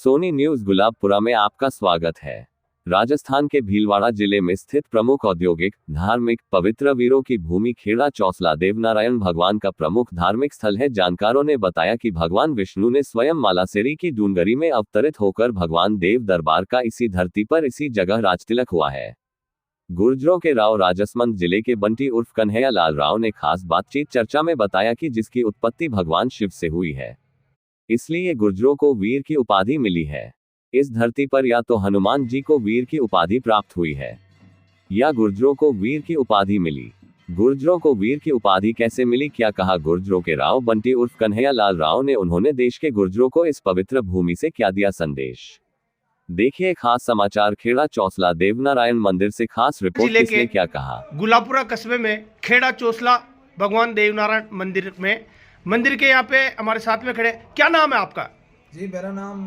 Soni news Gulabpura में आपका स्वागत है। राजस्थान के भीलवाड़ा जिले में स्थित प्रमुख औद्योगिक, धार्मिक, पवित्र वीरों की भूमि खेड़ा चौसला देवनारायण भगवान का प्रमुख धार्मिक स्थल है। जानकारों ने बताया कि भगवान विष्णु ने स्वयं मालासेरी की डूंगरी में अवतरित होकर भगवान देव दरबार का इसी धरती पर इसी जगह राजतिलक हुआ है। गुर्जरों के राव राजसमंद जिले के बंटी उर्फ कन्हैया लाल राव ने खास बातचीत चर्चा में बताया कि जिसकी उत्पत्ति भगवान शिव से हुई है, इसलिए गुर्जरों को वीर की उपाधि मिली है। इस धरती पर या तो हनुमान जी को वीर की उपाधि प्राप्त हुई है या गुर्जरों को वीर की उपाधि मिली। गुर्जरों को वीर की उपाधि कैसे मिली, क्या कहा गुर्जरों के राव बंटी उर्फ कन्हैया लाल राव ने, उन्होंने देश के गुर्जरों को इस पवित्र भूमि से क्या दिया संदेश। देखिए खास समाचार। खेड़ा चौसला देवनारायण मंदिर से खास रिपोर्ट। किसने क्या कहा। गुलाबपुरा कस्बे में खेड़ा चौसला भगवान देवनारायण मंदिर के यहाँ पे हमारे साथ में खड़े। क्या नाम है आपका? जी, मेरा नाम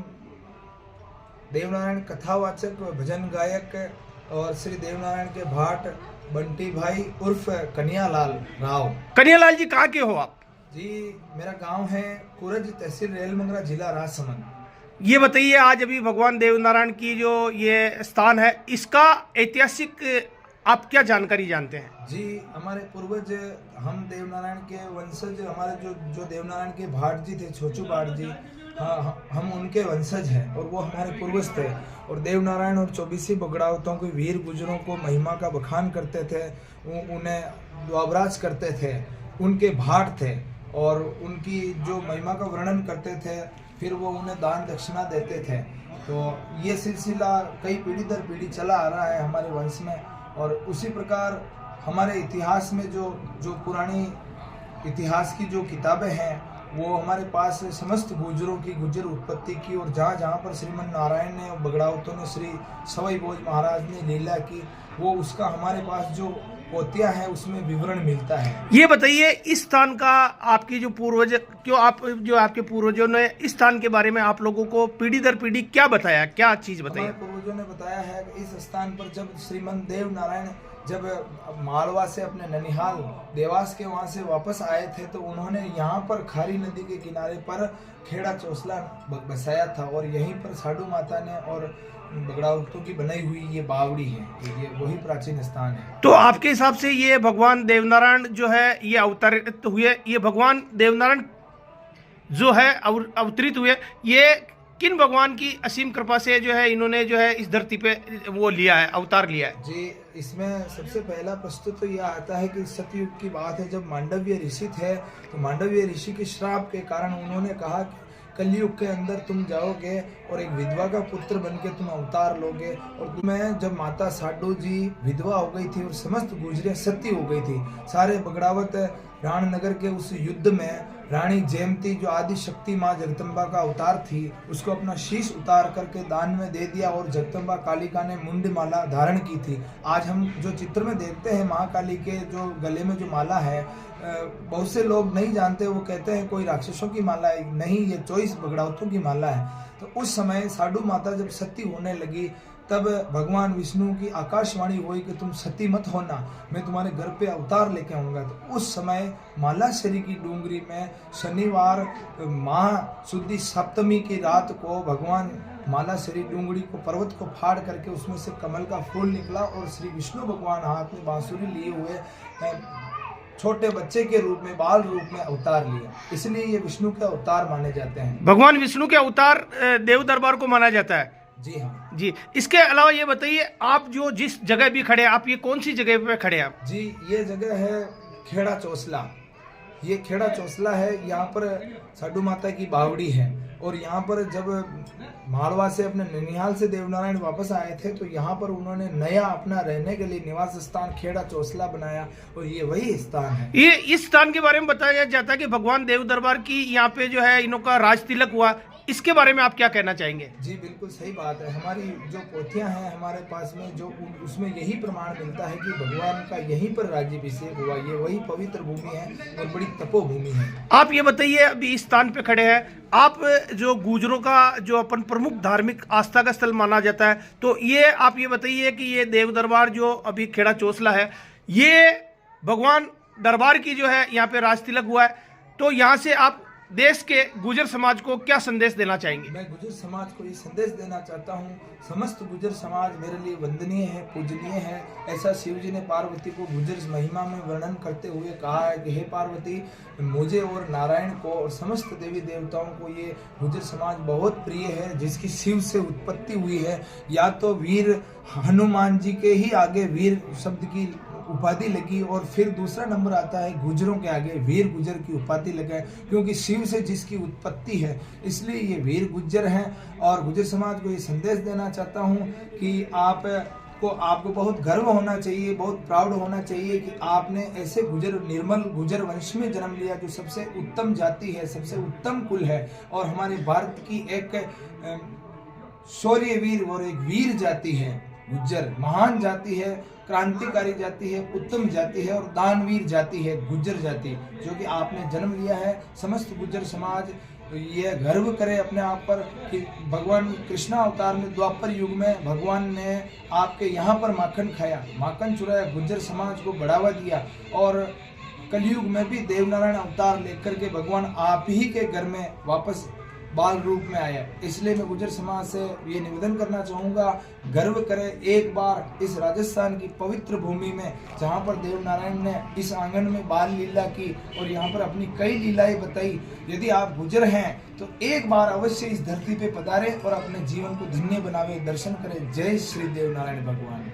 देवनारायण कथावाचक भजन गायक और श्री देवनारायण के भाट बंटी भाई उर्फ कन्हैयालाल राव। कन्हैयालाल जी कहाँ के हो आप? जी, मेरा गांव है कुरज, तहसील रेलमंगरा, जिला राजसमंद। ये बताइए, आज अभी भगवान देवनारायण की जो ये स्थान है, इसका ऐतिहासिक आप क्या जानकारी जानते हैं? जी, हमारे पूर्वज, हम देवनारायण के वंशज, हमारे जो देवनारायण के भाट जी थे, छोचू भाट जी, हाँ, हम उनके वंशज हैं और वो हमारे पूर्वज थे। और देवनारायण और 24 बगड़ावतों के वीर गुजरों को महिमा का बखान करते थे, उन्हें द्वाबराज करते थे, उनके भाट थे और उनकी जो महिमा का वर्णन करते थे, फिर वो उन्हें दान दक्षिणा देते थे। तो ये सिलसिला कई पीढ़ी दर पीढ़ी चला आ रहा है हमारे वंश में। और उसी प्रकार हमारे इतिहास में जो पुरानी इतिहास की जो किताबें हैं, वो हमारे पास समस्त गुजरों की गुजर उत्पत्ति की, और जहाँ जहाँ पर श्रीमन नारायण ने और बगड़ावतों ने, श्री सवाई भोज महाराज ने लीला की, वो उसका हमारे पास जो पोतियाँ हैं उसमें विवरण मिलता है। ये बताइए, इस स्थान का आपकी जो पूर्वज, आपके पूर्वजों ने इस स्थान के बारे में आप लोगों को पीढ़ी दर पीढ़ी क्या बताया, क्या चीज बताई? हमारे पूर्वजों ने बताया है कि इस स्थान पर जब श्रीमन देव नारायण जब मालवा से अपने ननिहाल देवास के वहाँ से वापस आए थे, तो उन्होंने यहाँ पर खारी नदी के किनारे पर खेड़ा चौसला बसाया था और यहीं पर साधु माता ने और बगड़ावतों की बनाई हुई ये बावड़ी है, ये वही प्राचीन स्थान है। तो आपके हिसाब से ये भगवान देवनारायण जो है ये अवतरित हुए, ये भगवान देवनारायण जो है अवतरित हुए, ये किन भगवान की असीम कृपा से जो है इन्होंने जो है इस धरती पे वो लिया है, अवतार लिया है? जी, इसमें सबसे पहला प्रस्तुत तो यह आता है कि सतयुग की बात है, जब मांडव्य ऋषि थे, तो मांडव्य ऋषि के श्राप के कारण उन्होंने कहा कि कलयुग के अंदर तुम जाओगे और एक विधवा का पुत्र बनके तुम अवतार लोगे। और तुम्हें जब माता साडू जी विधवा हो गई थी और समस्त गुजरे सती हो गई थी, सारे बगड़ावत राणनगर के उस युद्ध में रानी जयंती जो आदि शक्ति माँ जगदम्बा का अवतार थी, उसको अपना शीश उतार करके दान में दे दिया और जगदम्बा कालिका ने मुंड माला धारण की थी। आज हम जो चित्र में देखते हैं महाकाली के जो गले में जो माला है, बहुत से लोग नहीं जानते, वो कहते हैं कोई राक्षसों की माला है, नहीं, ये 24 बगड़ावतों की माला है। तो उस समय साडू माता जब सती होने लगी, तब भगवान विष्णु की आकाशवाणी हुई कि तुम सती मत होना, मैं तुम्हारे घर पे अवतार लेके आऊँगा। तो उस समय मालासेरी की डूंगरी में शनिवार माह शुद्धि सप्तमी की रात को भगवान मालासेरी डूंगरी को, पर्वत को फाड़ करके उसमें से कमल का फूल निकला और श्री विष्णु भगवान हाथ में बांसुरी लिए हुए छोटे बच्चे के रूप में, बाल रूप में अवतार लिया, इसलिए ये विष्णु के अवतार माने जाते हैं। भगवान विष्णु के अवतार देव दरबार को माना जाता है। जी हाँ जी। इसके अलावा ये बताइए, आप जो जिस जगह भी खड़े हैं, आप ये कौन सी जगह पे खड़े हैं आप? जी, ये जगह है खेड़ा चौसला। ये खेड़ा चौसला है, यहाँ पर साडू माता की बावड़ी है। और यहाँ पर जब मालवा से अपने ननिहाल से देवनारायण वापस आए थे, तो यहाँ पर उन्होंने नया अपना रहने के लिए निवास स्थान खेड़ा चौसला बनाया और ये वही स्थान है। ये इस स्थान के बारे में बताया जाता है कि भगवान देव दरबार की यहाँ पे जो है इनों का राज तिलक हुआ, इसके बारे में आप क्या कहना चाहेंगे? जी, बिल्कुल सही बात है। हमारी जो पोथियां हैं हमारे पास में, जो उसमें यही प्रमाण मिलता है कि भगवान का यहीं पर राज्याभिषेक हुआ, ये वही पवित्र भूमि है और बड़ी तपोभूमि है। आप ये बताइए, अभी इस स्थान पे खड़े हैं आप, जो गुजरों का जो अपन प्रमुख धार्मिक आस्था का स्थल माना जाता है, तो ये आप ये बताइए कि ये देव दरबार जो अभी खेड़ा चौसला है, ये भगवान दरबार की जो है यहाँ पे राज तिलक हुआ है, तो यहाँ से आप देश के गुर्जर समाज को क्या संदेश देना चाहेंगे? मैं गुर्जर समाज को ये संदेश देना चाहता हूँ, समस्त गुर्जर समाज मेरे लिए वंदनीय है, पूजनीय है। ऐसा शिव जी ने पार्वती को गुर्जर महिमा में वर्णन करते हुए कहा है कि हे पार्वती, मुझे और नारायण को और समस्त देवी देवताओं को ये गुर्जर समाज बहुत प्रिय है, जिसकी शिव से उत्पत्ति हुई है। या तो वीर हनुमान जी के ही आगे वीर शब्द की उपाधि लगी और फिर दूसरा नंबर आता है गुर्जरों के आगे वीर गुर्जर की उपाधि लगा है, क्योंकि शिव से जिसकी उत्पत्ति है इसलिए ये वीर गुर्जर हैं। और गुर्जर समाज को ये संदेश देना चाहता हूँ कि आपको बहुत गर्व होना चाहिए, बहुत प्राउड होना चाहिए कि आपने ऐसे निर्मल गुर्जर वंश में जन्म लिया जो सबसे उत्तम जाति है, सबसे उत्तम कुल है और हमारे भारत की एक शौर्यवीर और एक वीर जाति है। गुर्जर महान जाति है, क्रांतिकारी जाति है, उत्तम जाति है और दानवीर जाति है गुर्जर जाति, जो कि आपने जन्म लिया है। समस्त गुर्जर समाज यह गर्व करे अपने आप पर कि भगवान कृष्णा अवतार में द्वापर युग में भगवान ने आपके यहाँ पर माखन खाया, माखन चुराया, गुर्जर समाज को बढ़ावा दिया और कलयुग में भी देवनारायण अवतार लेकर के भगवान आप ही के घर में वापस बाल रूप में आया। इसलिए मैं गुर्जर समाज से ये निवेदन करना चाहूँगा, गर्व करें एक बार इस राजस्थान की पवित्र भूमि में, जहाँ पर देवनारायण ने इस आंगन में बाल लीला की और यहाँ पर अपनी कई लीलाएं बताई। यदि आप गुर्जर हैं तो एक बार अवश्य इस धरती पे पधारें और अपने जीवन को धन्य बनावे, दर्शन करें। जय श्री देवनारायण भगवान।